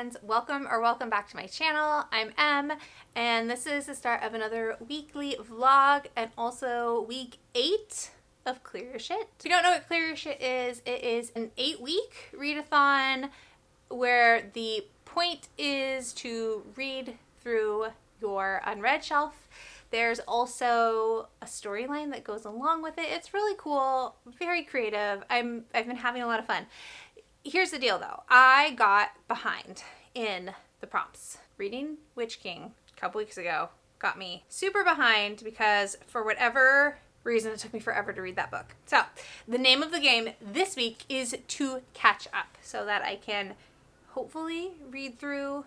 friends. Welcome back to my channel. I'm Em, and this is the start of another weekly vlog and also week 8 of Clear Your Shit. If you don't know what Clear Your Shit is, it is an 8-week readathon where the point is to read through your unread shelf. There's also a storyline that goes along with it. It's really cool, very creative. I've been having a lot of fun. Here's the deal though. I got behind in the prompts. Reading Witch King a couple weeks ago got me super behind because for whatever reason it took me forever to read that book. So the name of the game this week is to catch up so that I can hopefully read through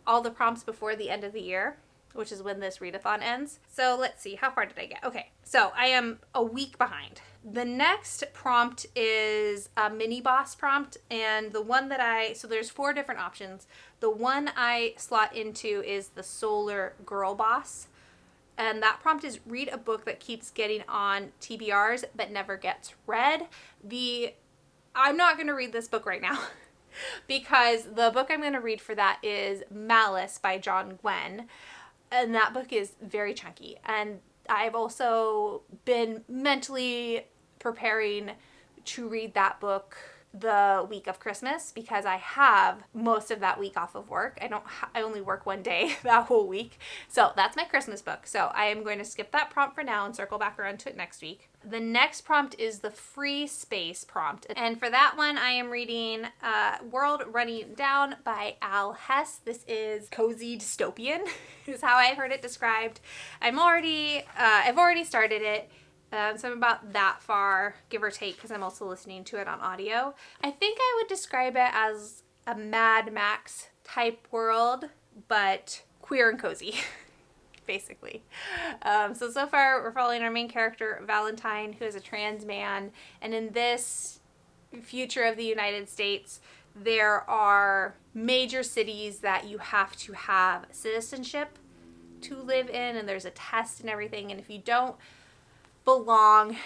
all the prompts before the end of the year, which is when this readathon ends. So let's see, how far did I get? Okay, so I am a week behind. The next prompt is a mini boss prompt, and the one that so there's 4 different options. The one I slot into is the Solar Girl boss, and that prompt is read a book that keeps getting on TBRs but never gets read. I'm not going to read this book right now because the book I'm going to read for that is Malice by John Gwen. And that book is very chunky. And I've also been mentally preparing to read that book the week of Christmas because I have most of that week off of work. I only work one day that whole week. So that's my Christmas book. So I am going to skip that prompt for now and circle back around to it next week. The next prompt is the free space prompt. And for that one, I am reading World Running Down by Al Hess. This is cozy dystopian, is how I've heard it described. I've already started it. So I'm about that far, give or take, because I'm also listening to it on audio. I think I would describe it as a Mad Max type world, but queer and cozy. Basically. So far we're following our main character, Valentine, who is a trans man. And in this future of the United States, there are major cities that you have to have citizenship to live in. And there's a test and everything. And if you don't belong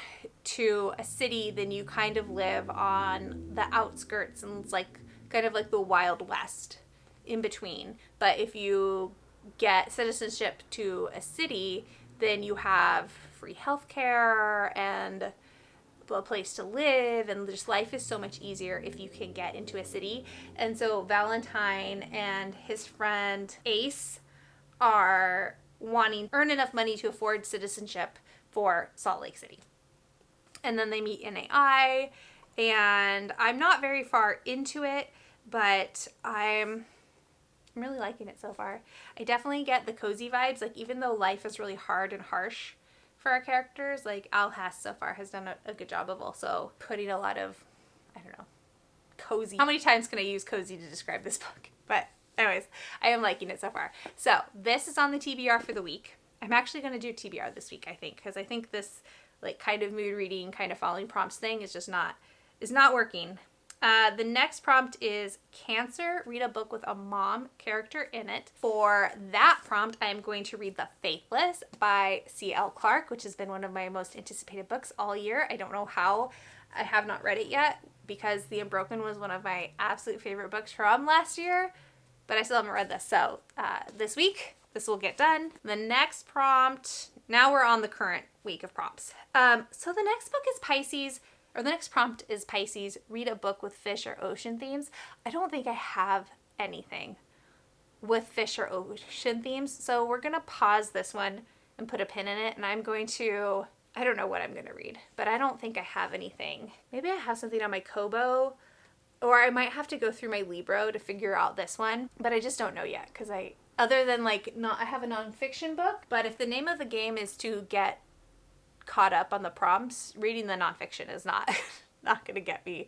to a city, then you kind of live on the outskirts. And it's like kind of like the Wild West in between. But if you get citizenship to a city, then you have free healthcare and a place to live, and just life is so much easier if you can get into a city. And so Valentine and his friend Ace are wanting to earn enough money to afford citizenship for Salt Lake City. And then they meet in AI, and I'm not very far into it, but I'm really liking it so far. I definitely get the cozy vibes. Like, even though life is really hard and harsh for our characters, like Al Hess so far has done a good job of also putting a lot of, I don't know, cozy. How many times can I use cozy to describe this book? But anyways, I am liking it so far. So this is on the TBR for the week. I'm actually going to do TBR this week, I think, because I think this like kind of mood reading, kind of following prompts thing is just not working. The next prompt is Cancer, read a book with a mom character in it. For that prompt, I am going to read The Faithless by C.L. Clarke, which has been one of my most anticipated books all year. I don't know how I have not read it yet because The Unbroken was one of my absolute favorite books from last year, but I still haven't read this. So this week, this will get done. The next prompt, now we're on the current week of prompts. So the next book is Pisces. Or the next prompt is Pisces, read a book with fish or ocean themes. I don't think I have anything with fish or ocean themes. So we're going to pause this one and put a pin in it. And I'm going to, I don't know what I'm going to read, but I don't think I have anything. Maybe I have something on my Kobo, or I might have to go through my Libro to figure out this one. But I just don't know yet because other than I have a nonfiction book. But if the name of the game is to get caught up on the prompts, reading the nonfiction is not going to get me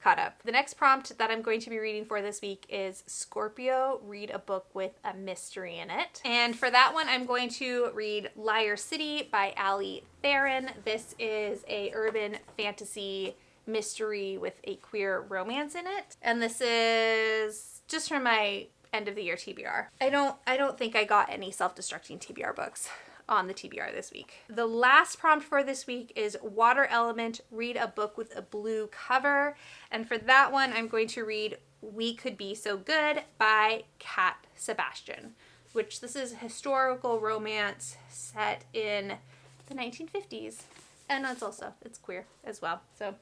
caught up. The next prompt that I'm going to be reading for this week is Scorpio, read a book with a mystery in it. And for that one, I'm going to read Liar City by Allie Theron. This is a urban fantasy mystery with a queer romance in it. And this is just from my end of the year TBR. I don't think I got any self-destructing TBR books on the TBR this week. The last prompt for this week is Water Element, read a book with a blue cover. And for that one, I'm going to read We Could Be So Good by Cat Sebastian, which this is a historical romance set in the 1950s. And it's queer as well. So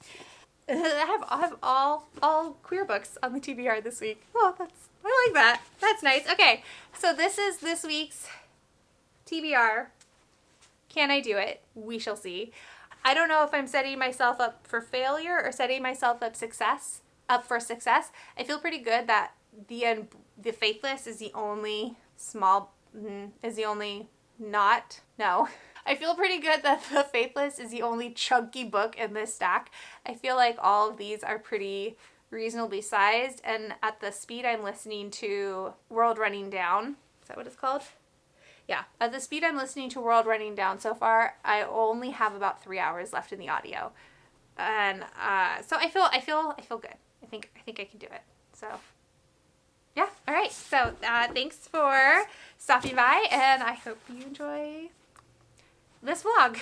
I have all queer books on the TBR this week. Oh, I like that. That's nice. Okay, so this is this week's TBR. Can I do it? We shall see. I don't know if I'm setting myself up for failure or setting myself up for success. I feel pretty good that the Faithless is the only I feel pretty good that The Faithless is the only chunky book in this stack. I feel like all of these are pretty reasonably sized, and at the speed I'm listening to World Running Down, is that what it's called? Yeah, at the speed I'm listening to World Running Down so far, I only have about 3 hours left in the audio, and so I feel good. I think I can do it. So yeah, all right. So thanks for stopping by, and I hope you enjoy this vlog.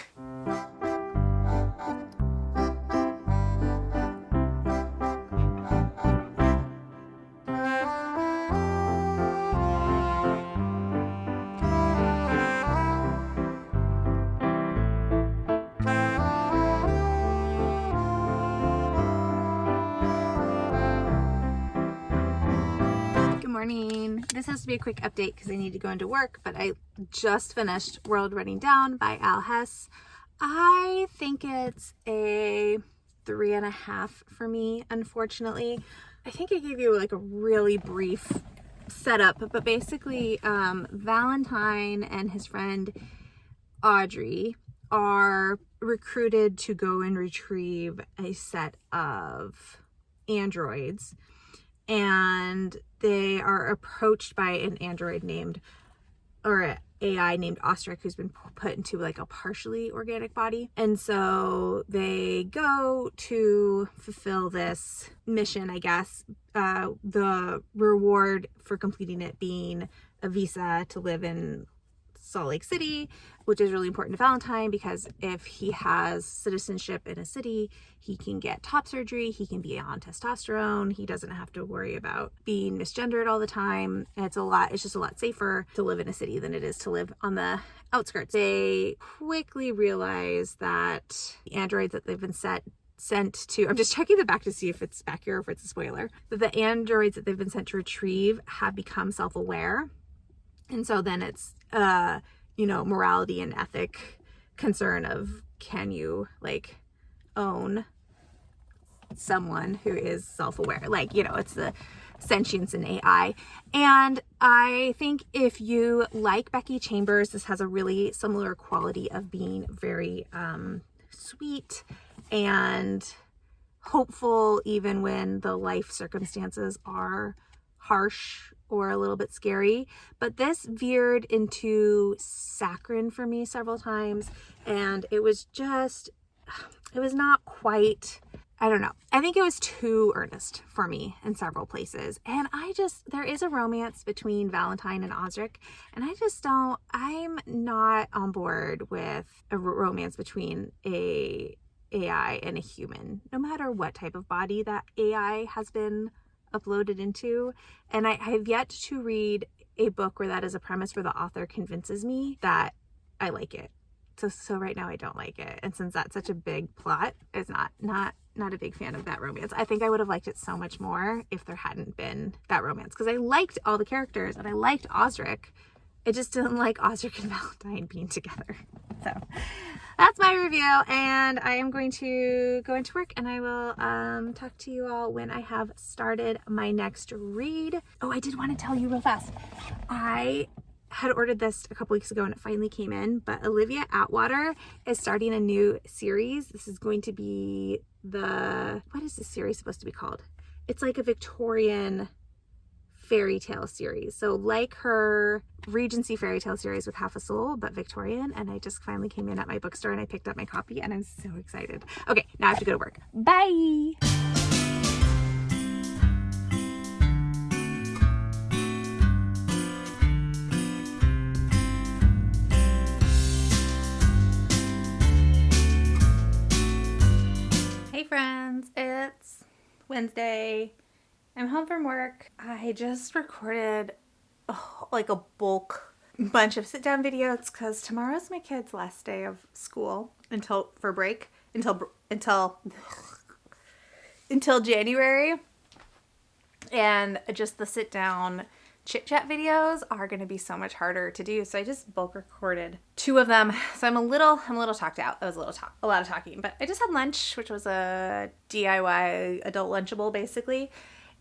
Good morning. This has to be a quick update because I need to go into work, but I just finished World Running Down by Al Hess. I think it's a 3.5 for me, unfortunately. I think I gave you like a really brief setup, but basically Valentine and his friend Audrey are recruited to go and retrieve a set of androids, and they are approached by an android named, or an AI named Ostrich, who's been put into like a partially organic body. And so they go to fulfill this mission, I guess. The reward for completing it being a visa to live in Salt Lake City, which is really important to Valentine because if he has citizenship in a city, he can get top surgery, he can be on testosterone, he doesn't have to worry about being misgendered all the time. And it's just a lot safer to live in a city than it is to live on the outskirts. They quickly realize that the androids that they've been sent to, I'm just checking the back to see if it's back here or if it's a spoiler, that the androids that they've been sent to retrieve have become self-aware. And so then it's morality and ethic concern of, can you like own someone who is self-aware? It's the sentience in AI. And I think if you like Becky Chambers, this has a really similar quality of being very sweet and hopeful, even when the life circumstances are harsh or a little bit scary. But this veered into saccharine for me several times, and it was not quite, I don't know. I think it was too earnest for me in several places. And there is a romance between Valentine and Osric, and I'm not on board with a romance between a AI and a human, no matter what type of body that AI has been uploaded into. And I have yet to read a book where that is a premise where the author convinces me that I like it. So right now I don't like it. And since that's such a big plot, is not a big fan of that romance. I think I would have liked it so much more if there hadn't been that romance, because I liked all the characters and I liked Osric. I just didn't like Osric and Valentine being together. So that's my review, and I am going to go into work, and I will talk to you all when I have started my next read. Oh, I did want to tell you real fast. I had ordered this a couple weeks ago and it finally came in, but Olivia Atwater is starting a new series. This is going to be what is this series supposed to be called? It's like a Victorian fairy tale series. So like her Regency fairy tale series with Half a Soul, but Victorian. And I just finally came in at my bookstore and I picked up my copy and I'm so excited. Okay, now I have to go to work. Bye! Hey friends, it's Wednesday I'm home from work. I just recorded like a bulk bunch of sit-down videos because tomorrow's my kid's last day of school until January. And just the sit-down chit-chat videos are going to be so much harder to do. So I just bulk recorded 2 of them. So I'm a little talked out. That was a lot of talking. But I just had lunch, which was a DIY adult Lunchable, basically.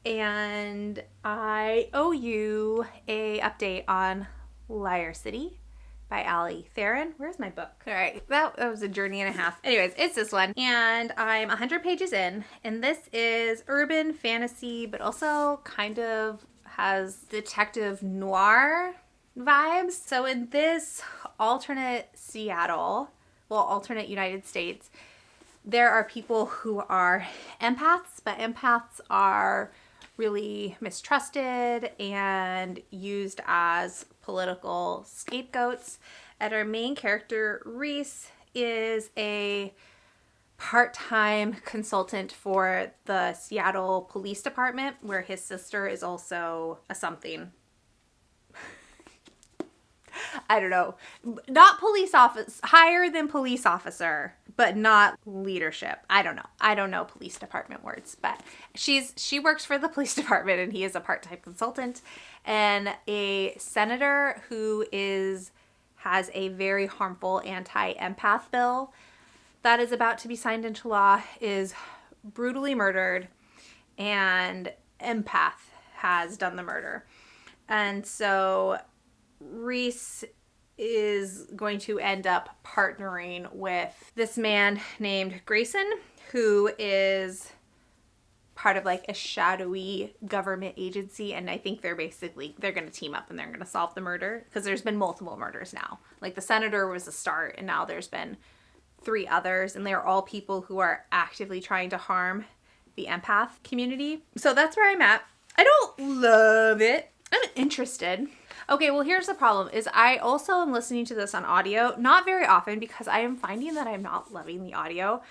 And I owe you a update on Liar City by Ali Theron. Where's my book? All right, that was a journey and a half. Anyways, it's this one. And I'm 100 pages in. And this is urban fantasy, but also kind of has detective noir vibes. So in this alternate alternate United States, there are people who are empaths, but empaths are really mistrusted and used as political scapegoats. And our main character, Reese, is a part-time consultant for the Seattle Police Department, where his sister is also a something. I don't know. Not police office, higher than police officer, but not leadership. I don't know. I don't know police department words, but she works for the police department and he is a part-time consultant. And a senator who has a very harmful anti-empath bill that is about to be signed into law is brutally murdered, and empath has done the murder. And so Reese is going to end up partnering with this man named Grayson, who is part of like a shadowy government agency. And I think they're going to team up and they're going to solve the murder, because there's been multiple murders now. Like the senator was the start, and now there's been 3 others, and they're all people who are actively trying to harm the empath community. So that's where I'm at. I don't love it. I'm interested. Okay, well, here's the problem is I also am listening to this on audio, not very often, because I am finding that I'm not loving the audio.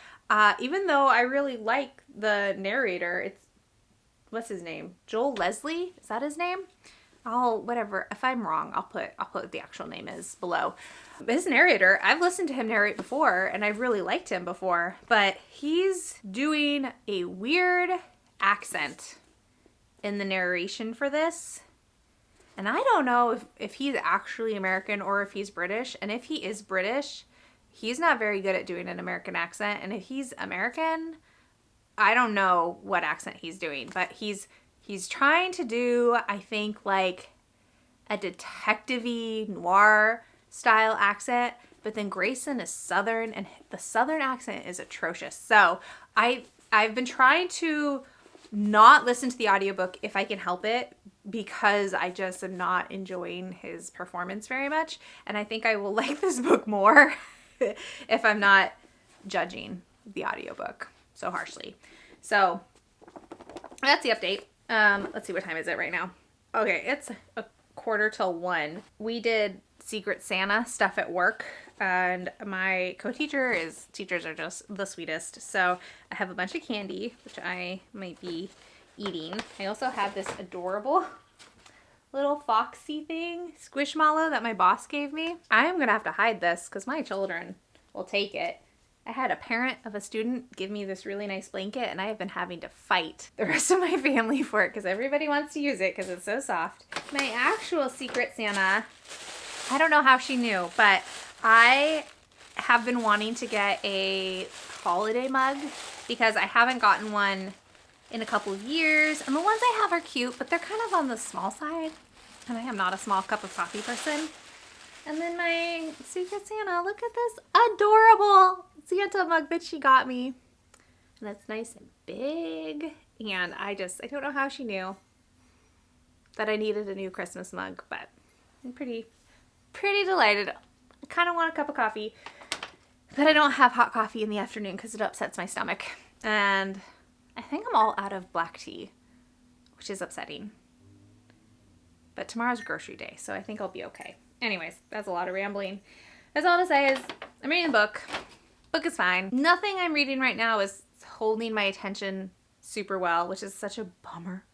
Even though I really like the narrator. What's his name? Joel Leslie? Is that his name? Whatever. If I'm wrong, I'll put what the actual name is below. His narrator, I've listened to him narrate before, and I've really liked him before, but he's doing a weird accent in the narration for this. And I don't know if he's actually American or if he's British. And if he is British, he's not very good at doing an American accent. And if he's American, I don't know what accent he's doing, but he's trying to do, I think, like a detective-y noir style accent, but then Grayson is Southern, and the Southern accent is atrocious. So I've been trying to not listen to the audiobook if I can help it, because I just am not enjoying his performance very much. And I think I will like this book more if I'm not judging the audiobook so harshly. So that's the update. Let's see, what time is it right now? Okay, it's 1:45. We did Secret Santa stuff at work, and my teachers are just the sweetest. So I have a bunch of candy, which I might be eating. I also have this adorable little foxy thing, Squishmallow, that my boss gave me. I am gonna have to hide this because my children will take it. I had a parent of a student give me this really nice blanket, and I have been having to fight the rest of my family for it because everybody wants to use it because it's so soft. My actual Secret Santa, I don't know how she knew, but I have been wanting to get a holiday mug because I haven't gotten one in a couple of years. And the ones I have are cute, but they're kind of on the small side. And I am not a small cup of coffee person. And then my Secret Santa, look at this adorable Santa mug that she got me. And it's nice and big. And I don't know how she knew that I needed a new Christmas mug, but I'm pretty delighted. I kind of want a cup of coffee, but I don't have hot coffee in the afternoon because it upsets my stomach. And I think I'm all out of black tea, which is upsetting. But tomorrow's grocery day, so I think I'll be okay. Anyways, that's a lot of rambling. That's all to say is I'm reading a book. Book is fine. Nothing I'm reading right now is holding my attention super well, which is such a bummer.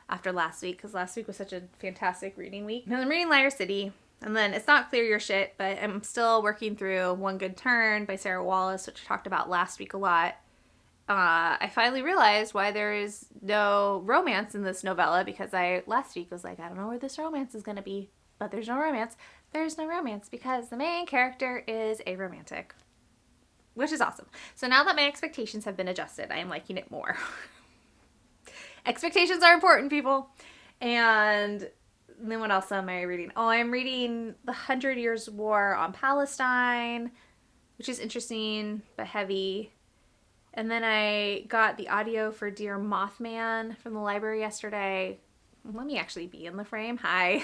after last week, because last week was such a fantastic reading week. And I'm reading Liar City, and then it's not Clear Your Shit, but I'm still working through One Good Turn by Sarah Wallace, which I talked about last week a lot. I finally realized why there is no romance in this novella, because last week was like, I don't know where this romance is going to be, but there's no romance. There's no romance because the main character is a romantic, which is awesome. So now that my expectations have been adjusted, I am liking it more. Expectations are important, people. And then what else am I reading? Oh, I'm reading The 100 Years' War on Palestine, which is interesting but heavy. And then I got the audio for Dear Mothman from the library yesterday. Let me actually be in the frame. Hi.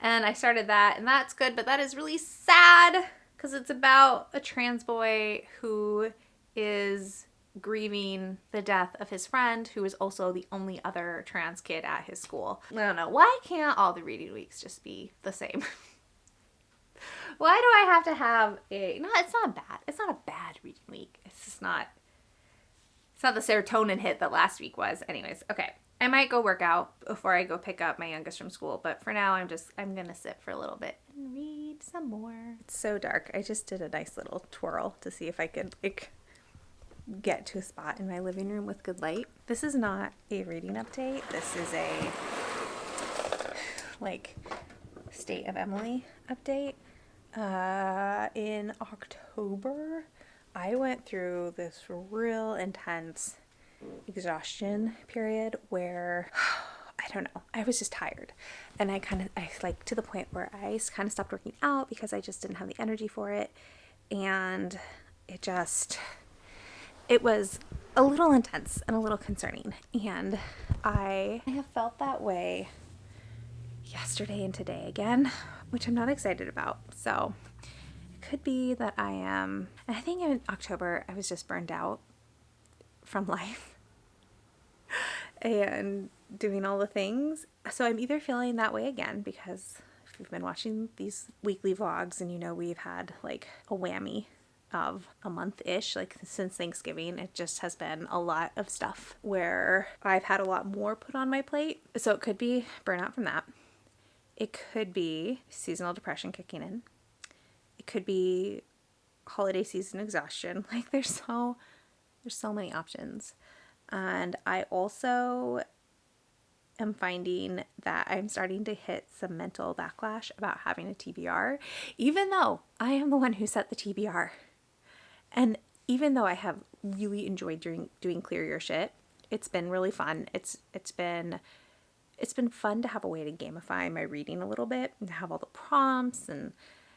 And I started that, and that's good, but that is really sad because it's about a trans boy who is grieving the death of his friend, who is also the only other trans kid at his school. I don't know. Why can't all the reading weeks just be the same? Why do I have to have no, it's not bad. It's not a bad reading week. It's just not, it's not the serotonin hit that last week was. Anyways, okay. I might go work out before I go pick up my youngest from school, but for now I'm going to sit for a little bit and read some more. It's so dark. I just did a nice little twirl to see if I could get to a spot in my living room with good light. This is not a reading update. This is a State of Emily update. In October, I went through this real intense exhaustion period where I don't know, I was just tired, and I to the point where I kind of stopped working out because I just didn't have the energy for it, and it was a little intense and a little concerning, and I have felt that way yesterday and today again, which I'm not excited about. So it could be that I think in October I was just burned out from life and doing all the things. So I'm either feeling that way again, because if you've been watching these weekly vlogs and you know we've had like a whammy of a month-ish, like since Thanksgiving, it just has been a lot of stuff where I've had a lot more put on my plate. So it could be burnout from that. It could be seasonal depression kicking in. It could be holiday season exhaustion. Like there's so many options. And I also am finding that I'm starting to hit some mental backlash about having a TBR, even though I am the one who set the TBR. And even though I have really enjoyed doing Clear Your Shit, it's been really fun. It's been fun to have a way to gamify my reading a little bit and have all the prompts, and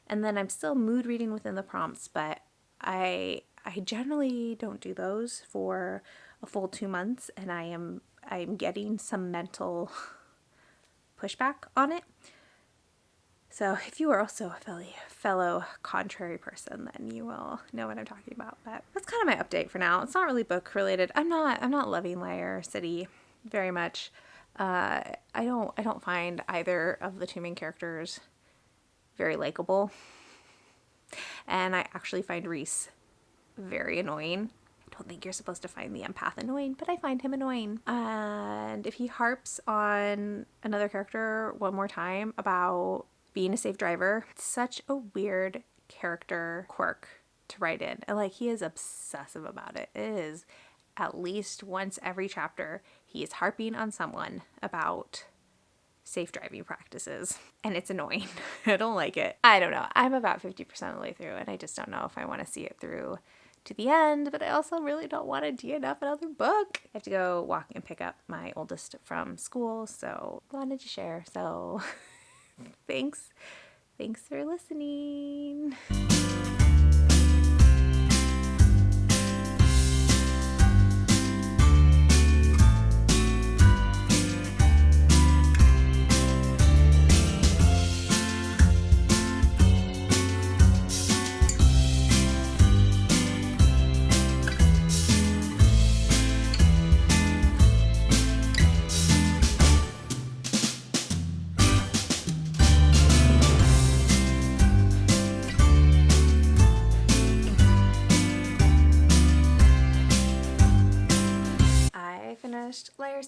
then I'm still mood reading within the prompts, but I generally don't do those for a full 2 months, and I'm getting some mental pushback on it. So if you are also a fellow contrary person, then you will know what I'm talking about. But that's kind of my update for now. It's not really book related. I'm not loving Liar City very much. I don't find either of the two main characters very likable, and I actually find Reese very annoying. I don't think you're supposed to find the empath annoying, but I find him annoying. And if he harps on another character one more time about being a safe driver, it's such a weird character quirk to write in. And like, he is obsessive about it. It is at least once every chapter he is harping on someone about safe driving practices, and it's annoying. I don't like it. I don't know. I'm about 50% of the way through, and I just don't know if I want to see it through to the end, but I also really don't want to DNF another book. I have to go walk and pick up my oldest from school, so I wanted to share. So thanks for listening.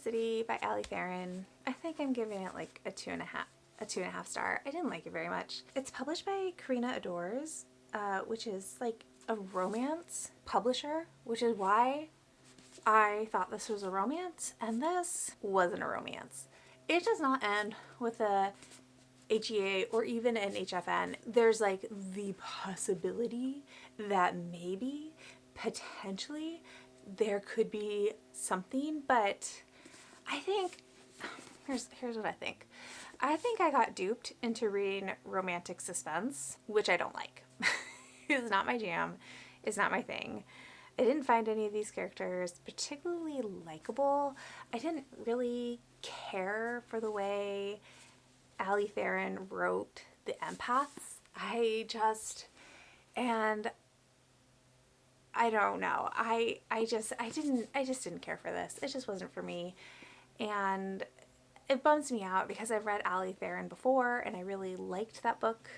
City by Ali Theron. I think I'm giving it like a 2.5 star. I didn't like it very much. It's published by Karina Adores, which is like a romance publisher, which is why I thought this was a romance, and this wasn't a romance. It does not end with a HEA or even an HFN. There's like the possibility that maybe, potentially, there could be something, but I think, here's what I think. I think I got duped into reading romantic suspense, which I don't like. It's not my jam. It's not my thing. I didn't find any of these characters particularly likable. I didn't really care for the way Ali Theron wrote the empaths. I just don't know. I just didn't care for this. It just wasn't for me. And it bums me out because I've read Ali Theron before and I really liked that book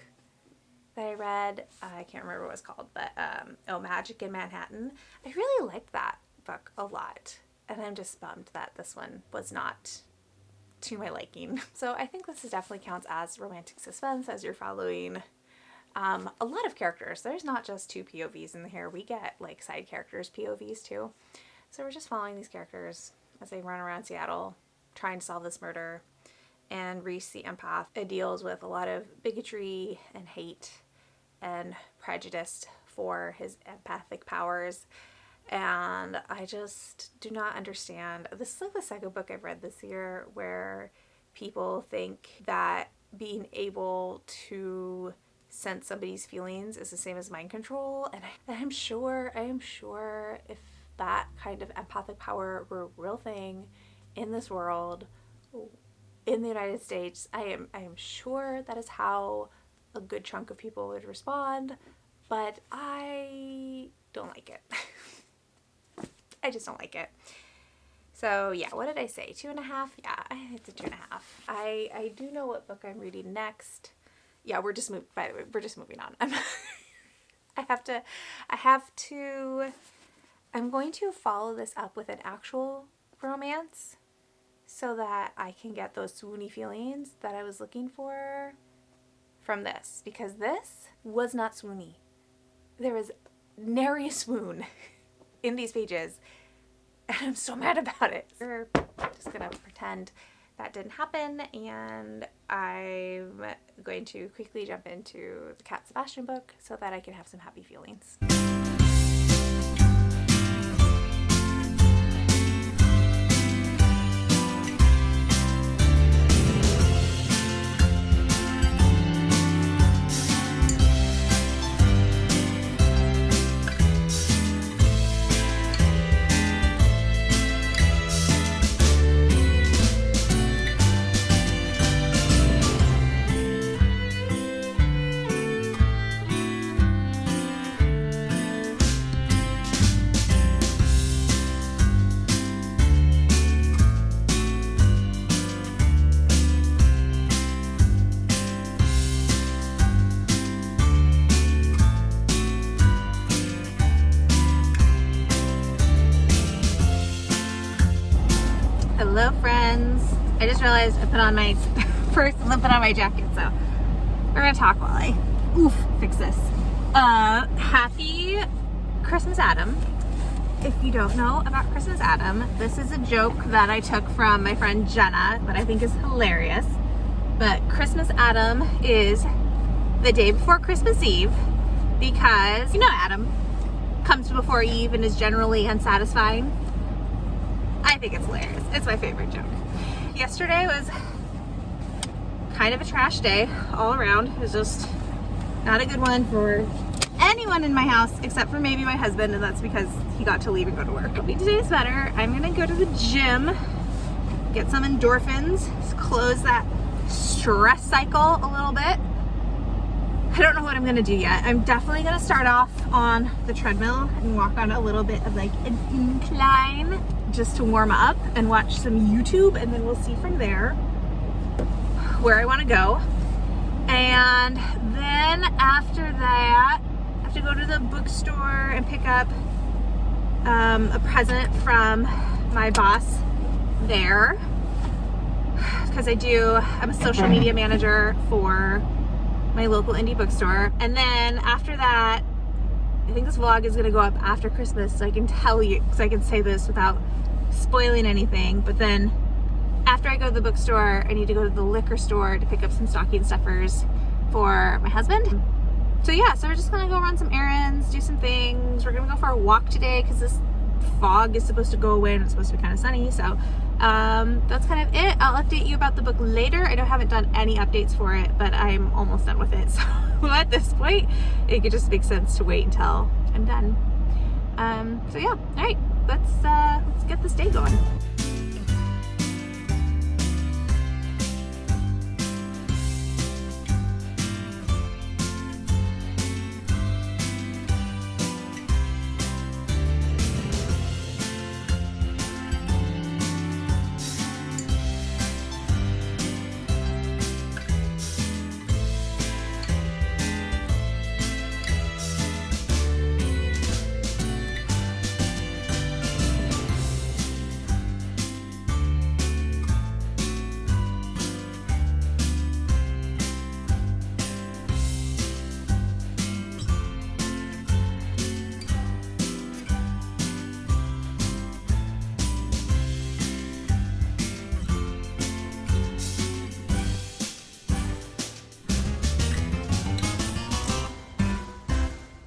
that I read. I can't remember what it was called, but Magic in Manhattan. I really liked that book a lot. And I'm just bummed that this one was not to my liking. So I think this definitely counts as romantic suspense, as you're following a lot of characters. There's not just 2 POVs in here. We get like side characters POVs too. So we're just following these characters as they run around Seattle trying to solve this murder. And Reese, the empath, it deals with a lot of bigotry and hate and prejudice for his empathic powers. And I just do not understand. This is like the second book I've read this year where people think that being able to sense somebody's feelings is the same as mind control. And I am sure if that kind of empathic power were a real thing in this world, in the United States, I am sure that is how a good chunk of people would respond. But I don't like it. I just don't like it. So yeah, what did I say? 2.5? Yeah, it's a 2.5. I do know what book I'm reading next. Yeah, we're just moving on. I'm going to follow this up with an actual romance so that I can get those swoony feelings that I was looking for from this, because this was not swoony. There was nary a swoon in these pages, and I'm so mad about it. We're just gonna pretend that didn't happen, and I'm going to quickly jump into the Cat Sebastian book so that I can have some happy feelings. Hello friends. I just realized I put on my jacket, so we're gonna talk while I fix this. Happy Christmas Adam. If you don't know about Christmas Adam, this is a joke that I took from my friend Jenna that I think is hilarious. But Christmas Adam is the day before Christmas Eve because, you know, Adam comes before Eve and is generally unsatisfying. I think it's hilarious. It's my favorite joke. Yesterday was kind of a trash day all around. It was just not a good one for anyone in my house except for maybe my husband, and that's because he got to leave and go to work. Today's better. I'm gonna go to the gym, get some endorphins, close that stress cycle a little bit. I don't know what I'm gonna do yet. I'm definitely gonna start off on the treadmill and walk on a little bit of like an incline just to warm up and watch some YouTube, and then we'll see from there where I want to go. And then after that, I have to go to the bookstore and pick up a present from my boss there because I'm a social media manager for my local indie bookstore. And then after that, I think this vlog is going to go up after Christmas, so I can tell you, because I can say this without spoiling anything. But then after I go to the bookstore, I need to go to the liquor store to pick up some stocking stuffers for my husband. So yeah, so we're just gonna go run some errands, do some things. We're gonna go for a walk today because this fog is supposed to go away and it's supposed to be kind of sunny. So that's kind of it. I'll update you about the book later. I haven't done any updates for it, but I'm almost done with it. So at this point, it could just make sense to wait until I'm done. So yeah, all right, let's get this day going.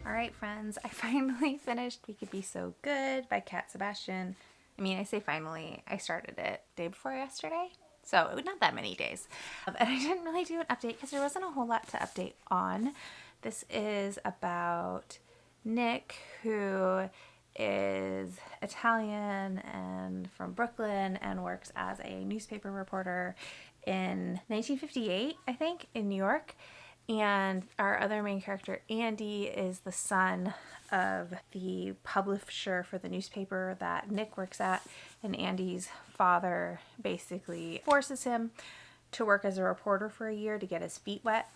Alright friends, I finally finished We Could Be So Good by Cat Sebastian. I mean, I say finally, I started it day before yesterday, so not that many days. And I didn't really do an update because there wasn't a whole lot to update on. This is about Nick, who is Italian and from Brooklyn and works as a newspaper reporter in 1958, I think, in New York. And our other main character, Andy, is the son of the publisher for the newspaper that Nick works at. And Andy's father basically forces him to work as a reporter for a year to get his feet wet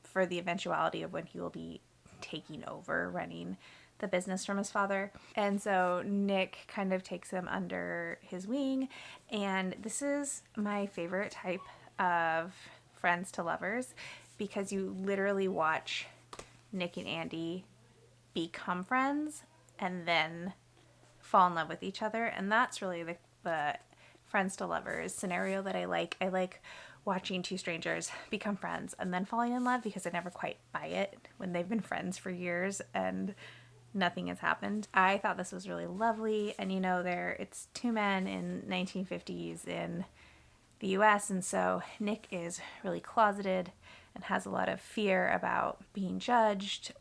for the eventuality of when he will be taking over running the business from his father. And so Nick kind of takes him under his wing. And this is my favorite type of friends to lovers, because you literally watch Nick and Andy become friends and then fall in love with each other. And that's really the friends to lovers scenario that I like. I like watching two strangers become friends and then falling in love, because I never quite buy it when they've been friends for years and nothing has happened. I thought this was really lovely. And you know, it's two men in 1950s in the US, and so Nick is really closeted and has a lot of fear about being judged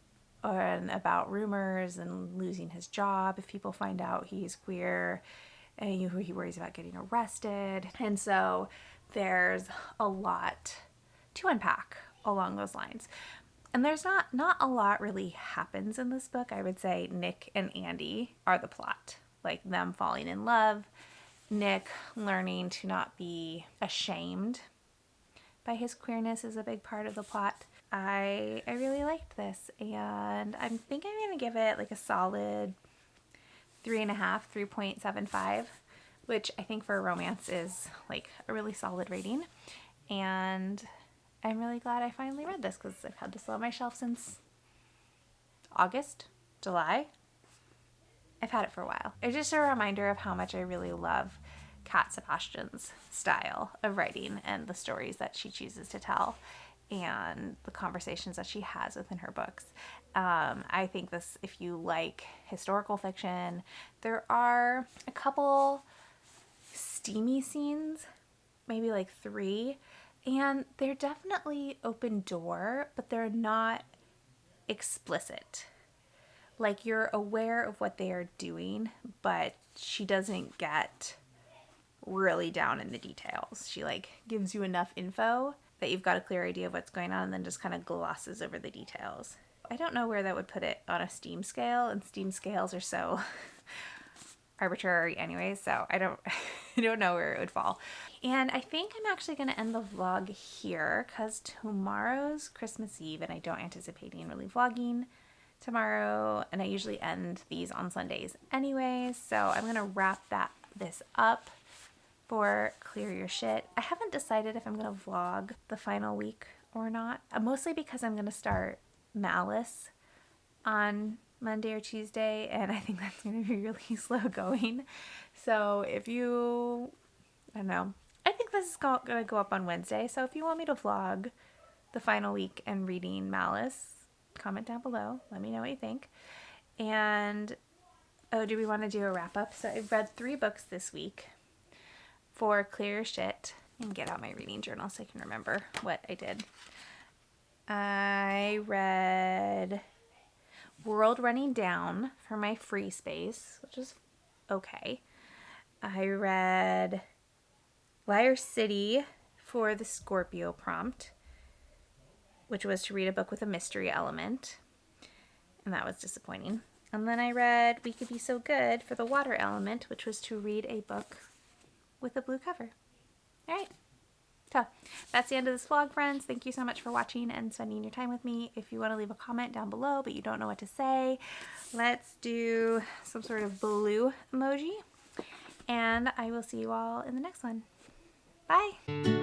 and about rumors and losing his job if people find out he's queer, and he worries about getting arrested. And so there's a lot to unpack along those lines. And there's not a lot really happens in this book. I would say Nick and Andy are the plot, like them falling in love, Nick learning to not be ashamed by his queerness is a big part of the plot. I really liked this, and I think I'm going to give it like a solid 3.75, which I think for a romance is like a really solid rating. And I'm really glad I finally read this, because I've had this on my shelf since August, July. I've had it for a while. It's just a reminder of how much I really love Cat Sebastian's style of writing and the stories that she chooses to tell and the conversations that she has within her books. I think this, if you like historical fiction, there are a couple steamy scenes, maybe like 3, and they're definitely open door, but they're not explicit. Like, you're aware of what they are doing, but she doesn't get really down in the details. She like gives you enough info that you've got a clear idea of what's going on, and then just kind of glosses over the details. I don't know where that would put it on a Steam scale, and Steam scales are so arbitrary anyway, so I don't know where it would fall. And I think I'm actually going to end the vlog here, because tomorrow's Christmas Eve, and I don't anticipate really vlogging tomorrow, and I usually end these on Sundays anyway, so I'm going to wrap this up for Clear Your Shit. I haven't decided if I'm going to vlog the final week or not, mostly because I'm going to start Malice on Monday or Tuesday, and I think that's going to be really slow going. So if you, I don't know, I think this is going to go up on Wednesday, so if you want me to vlog the final week and reading Malice, comment down below. Let me know what you think. And, oh, do we want to do a wrap-up? So I've read 3 books this week for Clear Your Shit. And get out my reading journal so I can remember what I did. I read World Running Down for my free space, which is okay. I read Liar City for the Scorpio prompt, which was to read a book with a mystery element, and that was disappointing. And then I read We Could Be So Good for the water element, which was to read a book with a blue cover. All right. So that's the end of this vlog, friends. Thank you so much for watching and spending your time with me. If you want to leave a comment down below but you don't know what to say, let's do some sort of blue emoji. And I will see you all in the next one. Bye!